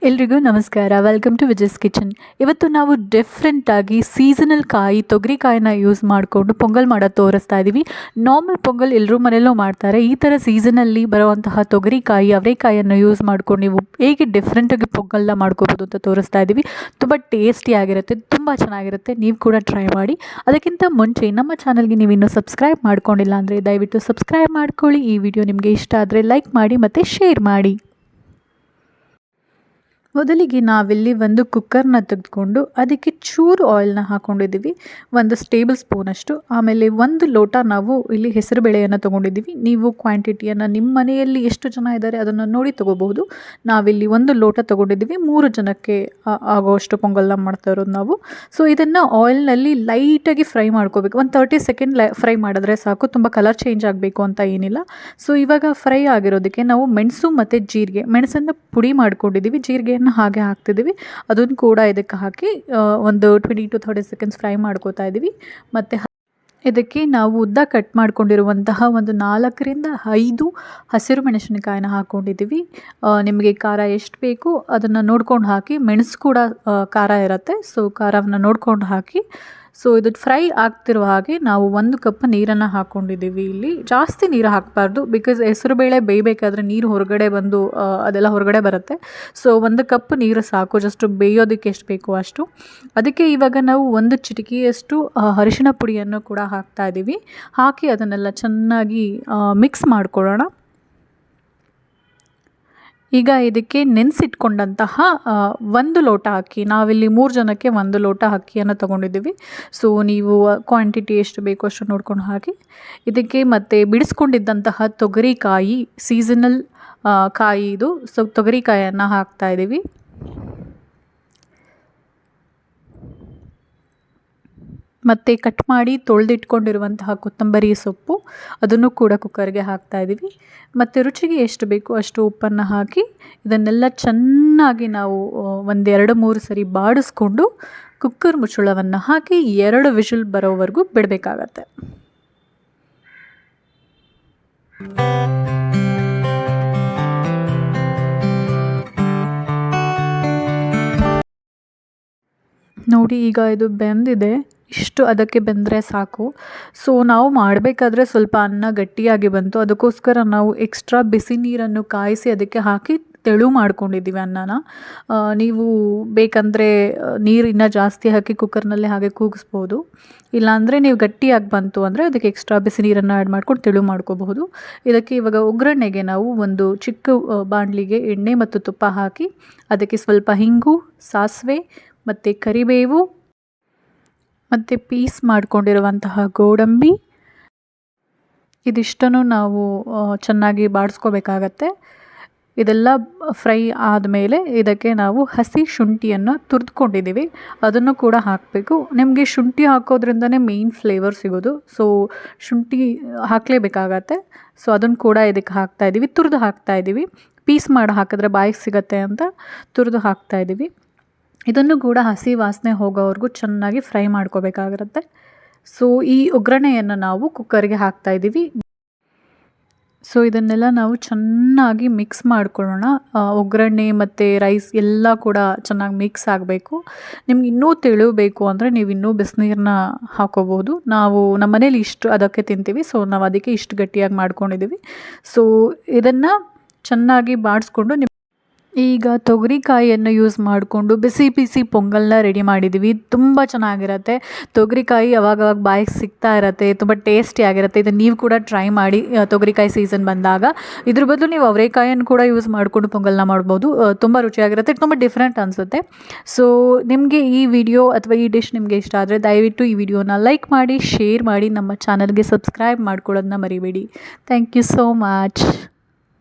ಎಲ್ರಿಗೂ ನಮಸ್ಕಾರ. Welcome to Vijay's kitchen. ಇವತ್ತು ನಾವು ಡಿಫ್ರೆಂಟಾಗಿ ಸೀಸನಲ್ ಕಾಯಿ ತೊಗರಿಕಾಯಿನ ಯೂಸ್ ಮಾಡಿಕೊಂಡು ಪೊಂಗಲ್ ಮಾಡೋದು ತೋರಿಸ್ತಾ ಇದ್ದೀವಿ. ನಾರ್ಮಲ್ ಪೊಂಗಲ್ ಎಲ್ಲರೂ ಮನೆಯಲ್ಲೂ ಮಾಡ್ತಾರೆ. ಈ ಥರ ಸೀಸನಲ್ಲಿ ಬರುವಂತಹ ತೊಗರಿಕಾಯಿ ಅವರೆಕಾಯಿಯನ್ನು ಯೂಸ್ ಮಾಡ್ಕೊಂಡು ನೀವು ಹೇಗೆ ಡಿಫ್ರೆಂಟಾಗಿ ಪೊಂಗಲ್ನ ಮಾಡ್ಕೋಬೋದು ಅಂತ ತೋರಿಸ್ತಾ ಇದ್ದೀವಿ. ತುಂಬ ಟೇಸ್ಟಿಯಾಗಿರುತ್ತೆ, ತುಂಬ ಚೆನ್ನಾಗಿರುತ್ತೆ. ನೀವು ಕೂಡ ಟ್ರೈ ಮಾಡಿ. ಅದಕ್ಕಿಂತ ಮುಂಚೆ ನಮ್ಮ ಚಾನಲ್ಗೆ ನೀವು ಇನ್ನೂ ಸಬ್ಸ್ಕ್ರೈಬ್ ಮಾಡ್ಕೊಂಡಿಲ್ಲ ಅಂದರೆ ದಯವಿಟ್ಟು ಸಬ್ಸ್ಕ್ರೈಬ್ ಮಾಡ್ಕೊಳ್ಳಿ. ಈ ವಿಡಿಯೋ ನಿಮಗೆ ಇಷ್ಟ ಆದರೆ ಲೈಕ್ ಮಾಡಿ ಮತ್ತು ಶೇರ್ ಮಾಡಿ. ಮೊದಲಿಗೆ ನಾವಿಲ್ಲಿ ಒಂದು ಕುಕ್ಕರ್ನ ತೆಗೆದುಕೊಂಡು ಅದಕ್ಕೆ ಚೂರು ಆಯಿಲ್ನ ಹಾಕ್ಕೊಂಡಿದ್ದೀವಿ, 1 ಟೇಬಲ್ ಸ್ಪೂನಷ್ಟು. ಆಮೇಲೆ 1 ಲೋಟ ನಾವು ಇಲ್ಲಿ ಹೆಸರುಬೇಳೆಯನ್ನು ತೊಗೊಂಡಿದ್ದೀವಿ. ನೀವು ಕ್ವಾಂಟಿಟಿಯನ್ನು ನಿಮ್ಮ ಮನೆಯಲ್ಲಿ ಎಷ್ಟು ಜನ ಇದ್ದಾರೆ ಅದನ್ನು ನೋಡಿ ತೊಗೋಬಹುದು. ನಾವಿಲ್ಲಿ 1 ಲೋಟ ತೊಗೊಂಡಿದ್ದೀವಿ, 3 ಜನಕ್ಕೆ ಆಗೋಷ್ಟು ಪೊಂಗಲ್ನ ಮಾಡ್ತಾ ಇರೋದು ನಾವು. ಸೊ ಇದನ್ನು ಆಯಿಲ್ನಲ್ಲಿ ಲೈಟಾಗಿ ಫ್ರೈ ಮಾಡ್ಕೋಬೇಕು. 30 ಸೆಕೆಂಡ್ ಫ್ರೈ ಮಾಡಿದ್ರೆ ಸಾಕು, ತುಂಬ ಕಲರ್ ಚೇಂಜ್ ಆಗಬೇಕು ಅಂತ ಏನಿಲ್ಲ. ಸೊ ಇವಾಗ ಫ್ರೈ ಆಗಿರೋದಕ್ಕೆ ನಾವು ಮೆಣಸು ಮತ್ತು ಜೀರಿಗೆ, ಮೆಣಸನ್ನು ಪುಡಿ ಮಾಡ್ಕೊಂಡಿದ್ದೀವಿ, ಜೀರಿಗೆ ಹಾಗೆ ಹಾಕ್ತಿದ್ದೀವಿ. ಅದನ್ನು ಕೂಡ ಇದಕ್ಕೆ ಹಾಕಿ ಒಂದು 20 to 30 ಸೆಕೆಂಡ್ಸ್ ಫ್ರೈ ಮಾಡ್ಕೋತಾ ಇದ್ದೀವಿ. ಮತ್ತು ಇದಕ್ಕೆ ನಾವು ಉದ್ದ ಕಟ್ ಮಾಡ್ಕೊಂಡಿರುವಂತಹ ಒಂದು 4 ರಿಂದ 5 ಹಸಿರು ಮೆಣಸಿನಕಾಯಿನ ಹಾಕ್ಕೊಂಡಿದ್ದೀವಿ. ನಿಮಗೆ ಖಾರ ಎಷ್ಟು ಬೇಕು ಅದನ್ನು ನೋಡ್ಕೊಂಡು ಹಾಕಿ. ಮೆಣಸು ಕೂಡ ಖಾರ ಇರುತ್ತೆ, ಸೊ ಖಾರವನ್ನು ನೋಡ್ಕೊಂಡು ಹಾಕಿ. ಸೊ ಇದು ಫ್ರೈ ಆಗ್ತಿರುವ ಹಾಗೆ ನಾವು 1 ಕಪ್ ನೀರನ್ನು ಹಾಕ್ಕೊಂಡಿದ್ದೀವಿ. ಇಲ್ಲಿ ಜಾಸ್ತಿ ನೀರು ಹಾಕಬಾರ್ದು, ಬಿಕಾಸ್ ಹೆಸರುಬೇಳೆ ಬೇಯಬೇಕಾದ್ರೆ ನೀರು ಹೊರಗಡೆ ಬಂದು ಅದೆಲ್ಲ ಹೊರಗಡೆ ಬರುತ್ತೆ. ಸೊ 1 ಕಪ್ ನೀರು ಸಾಕು, ಜಸ್ಟ್ ಬೇಯೋದಕ್ಕೆ ಎಷ್ಟು ಬೇಕು ಅಷ್ಟು. ಅದಕ್ಕೆ ಇವಾಗ ನಾವು 1 ಚಿಟಿಕೆಯಷ್ಟು ಅರಿಶಿಣ ಪುಡಿಯನ್ನು ಕೂಡ ಹಾಕ್ತಾ ಇದ್ದೀವಿ. ಹಾಕಿ ಅದನ್ನೆಲ್ಲ ಚೆನ್ನಾಗಿ ಮಿಕ್ಸ್ ಮಾಡ್ಕೊಳ್ಳೋಣ. ಈಗ ಇದಕ್ಕೆ ನೆನೆಸಿಟ್ಕೊಂಡಂತಹ 1 ಲೋಟ ಅಕ್ಕಿ, ನಾವಿಲ್ಲಿ 3 ಜನಕ್ಕೆ 1 ಲೋಟ ಅಕ್ಕಿಯನ್ನು ತೊಗೊಂಡಿದ್ದೀವಿ. ಸೊ ನೀವು ಕ್ವಾಂಟಿಟಿ ಎಷ್ಟು ಬೇಕೋ ಅಷ್ಟು ನೋಡ್ಕೊಂಡು ಹಾಕಿ. ಇದಕ್ಕೆ ಮತ್ತು ಬಿಡಿಸ್ಕೊಂಡಿದ್ದಂತಹ ತೊಗರಿಕಾಯಿ, ಸೀಸನಲ್ ಕಾಯಿ ಇದು. ಸೊ ತೊಗರಿಕಾಯನ್ನು ಹಾಕ್ತಾ ಇದ್ದೀವಿ. ಮತ್ತು ಕಟ್ ಮಾಡಿ ತೊಳೆದಿಟ್ಕೊಂಡಿರುವಂತಹ ಕೊತ್ತಂಬರಿ ಸೊಪ್ಪು, ಅದನ್ನು ಕೂಡ ಕುಕ್ಕರ್ಗೆ ಹಾಕ್ತಾ ಇದ್ದೀವಿ. ಮತ್ತು ರುಚಿಗೆ ಎಷ್ಟು ಬೇಕು ಅಷ್ಟು ಉಪ್ಪನ್ನು ಹಾಕಿ ಇದನ್ನೆಲ್ಲ ಚೆನ್ನಾಗಿ ನಾವು 1-2-3 ಸರಿ ಬಾಡಿಸ್ಕೊಂಡು ಕುಕ್ಕರ್ ಮುಚ್ಚಳವನ್ನು ಹಾಕಿ 2 ವಿಷಲ್ ಬರೋವರೆಗೂ ಬಿಡಬೇಕಾಗತ್ತೆ. ನೋಡಿ, ಈಗ ಇದು ಬೆಂದಿದೆ, ಇಷ್ಟು ಅದಕ್ಕೆ ಬೆಂದರೆ ಸಾಕು. ಸೊ ನಾವು ಮಾಡಬೇಕಾದ್ರೆ ಸ್ವಲ್ಪ ಅನ್ನ ಗಟ್ಟಿಯಾಗಿ ಬಂತು, ಅದಕ್ಕೋಸ್ಕರ ನಾವು ಎಕ್ಸ್ಟ್ರಾ ಬಿಸಿ ನೀರನ್ನು ಕಾಯಿಸಿ ಅದಕ್ಕೆ ಹಾಕಿ ತೆಳು ಮಾಡ್ಕೊಂಡಿದ್ದೀವಿ ಅನ್ನನ. ನೀವು ಬೇಕಂದರೆ ನೀರು ಇನ್ನೂ ಜಾಸ್ತಿ ಹಾಕಿ ಕುಕ್ಕರ್ನಲ್ಲಿ ಹಾಗೆ ಕೂಗಿಸ್ಬೋದು. ಇಲ್ಲಾಂದರೆ ನೀವು ಗಟ್ಟಿಯಾಗಿ ಬಂತು ಅಂದರೆ ಅದಕ್ಕೆ ಎಕ್ಸ್ಟ್ರಾ ಬಿಸಿ ನೀರನ್ನು ಆ್ಯಡ್ ಮಾಡ್ಕೊಂಡು ತೆಳು ಮಾಡ್ಕೋಬಹುದು. ಇದಕ್ಕೆ ಇವಾಗ ಒಗ್ಗರಣೆಗೆ ನಾವು ಒಂದು ಚಿಕ್ಕ ಬಾಣಲಿಗೆ ಎಣ್ಣೆ ಮತ್ತು ತುಪ್ಪ ಹಾಕಿ ಅದಕ್ಕೆ ಸ್ವಲ್ಪ ಹಿಂಗು, ಸಾಸಿವೆ ಮತ್ತು ಕರಿಬೇವು ಮತ್ತು ಪೀಸ್ ಮಾಡ್ಕೊಂಡಿರುವಂತಹ ಗೋಡಂಬಿ, ಇದಿಷ್ಟನ್ನು ನಾವು ಚೆನ್ನಾಗಿ ಬಾಡಿಸ್ಕೋಬೇಕಾಗತ್ತೆ. ಇದೆಲ್ಲ ಫ್ರೈ ಆದಮೇಲೆ ಇದಕ್ಕೆ ನಾವು ಹಸಿ ಶುಂಠಿಯನ್ನು ತುರಿದುಕೊಂಡಿದ್ದೀವಿ, ಅದನ್ನು ಕೂಡ ಹಾಕಬೇಕು. ನಿಮಗೆ ಶುಂಠಿ ಹಾಕೋದ್ರಿಂದನೇ ಮೇಯ್ನ್ ಫ್ಲೇವರ್ ಸಿಗೋದು. ಸೊ ಶುಂಠಿ ಹಾಕಲೇಬೇಕಾಗತ್ತೆ. ಸೊ ಅದನ್ನು ಕೂಡ ಇದಕ್ಕೆ ಹಾಕ್ತಾಯಿದ್ದೀವಿ, ತುರಿದು ಹಾಕ್ತಾಯಿದ್ದೀವಿ. ಪೀಸ್ ಮಾಡಿ ಹಾಕಿದ್ರೆ ಬಾಯಿಗೆ ಸಿಗತ್ತೆ ಅಂತ ತುರಿದು ಹಾಕ್ತಾಯಿದ್ದೀವಿ. ಇದನ್ನು ಕೂಡ ಹಸಿ ವಾಸನೆ ಹೋಗೋವರೆಗೂ ಚೆನ್ನಾಗಿ ಫ್ರೈ ಮಾಡ್ಕೋಬೇಕಾಗಿರುತ್ತೆ. ಸೊ ಈ ಒಗ್ಗರಣೆಯನ್ನು ನಾವು ಕುಕ್ಕರ್ಗೆ ಹಾಕ್ತಾಯಿದ್ದೀವಿ. ಸೊ ಇದನ್ನೆಲ್ಲ ನಾವು ಚೆನ್ನಾಗಿ ಮಿಕ್ಸ್ ಮಾಡ್ಕೊಳ್ಳೋಣ. ಒಗ್ಗರಣೆ ಮತ್ತು ರೈಸ್ ಎಲ್ಲ ಕೂಡ ಚೆನ್ನಾಗಿ ಮಿಕ್ಸ್ ಆಗಬೇಕು. ನಿಮ್ಗೆ ಇನ್ನೂ ತೆಳು ಬೇಕು ಅಂದರೆ ನೀವು ಇನ್ನೂ ಬಿಸಿನೀರನ್ನ ಹಾಕೋಬೋದು. ನಾವು ನಮ್ಮ ಮನೇಲಿ ಇಷ್ಟು ಅದಕ್ಕೆ ತಿಂತೀವಿ, ಸೊ ನಾವು ಅದಕ್ಕೆ ಇಷ್ಟು ಗಟ್ಟಿಯಾಗಿ ಮಾಡ್ಕೊಂಡಿದ್ದೀವಿ. ಸೊ ಇದನ್ನು ಚೆನ್ನಾಗಿ ಬಾಡಿಸ್ಕೊಂಡು ಈಗ ತೊಗರಿಕಾಯಿಯನ್ನು ಯೂಸ್ ಮಾಡಿಕೊಂಡು ಬಿಸಿ ಬಿಸಿ ಪೊಂಗಲ್ನ ರೆಡಿ ಮಾಡಿದ್ದೀವಿ. ತುಂಬ ಚೆನ್ನಾಗಿರುತ್ತೆ. ತೊಗರಿಕಾಯಿ ಅವಾಗವಾಗ ಬಾಯಿಗೆ ಸಿಗ್ತಾ ಇರುತ್ತೆ, ತುಂಬ ಟೇಸ್ಟಿಯಾಗಿರುತ್ತೆ. ಇದನ್ನು ನೀವು ಕೂಡ ಟ್ರೈ ಮಾಡಿ ತೊಗರಿಕಾಯಿ ಸೀಸನ್ ಬಂದಾಗ. ಇದ್ರ ಬದಲು ನೀವು ಅವರೆಕಾಯನ್ನು ಕೂಡ ಯೂಸ್ ಮಾಡಿಕೊಂಡು ಪೊಂಗಲ್ನ ಮಾಡ್ಬೋದು. ತುಂಬ ರುಚಿಯಾಗಿರುತ್ತೆ, ತುಂಬ ಡಿಫ್ರೆಂಟ್ ಅನಿಸುತ್ತೆ. ಸೊ ನಿಮಗೆ ಈ ವಿಡಿಯೋ ಅಥವಾ ಈ ಡಿಶ್ ನಿಮಗೆ ಇಷ್ಟ ಆದರೆ ದಯವಿಟ್ಟು ಈ ವಿಡಿಯೋನ ಲೈಕ್ ಮಾಡಿ, ಶೇರ್ ಮಾಡಿ, ನಮ್ಮ ಚಾನಲ್ಗೆ ಸಬ್ಸ್ಕ್ರೈಬ್ ಮಾಡ್ಕೊಳ್ಳೋದನ್ನ ಮರಿಬೇಡಿ. Thank you so much.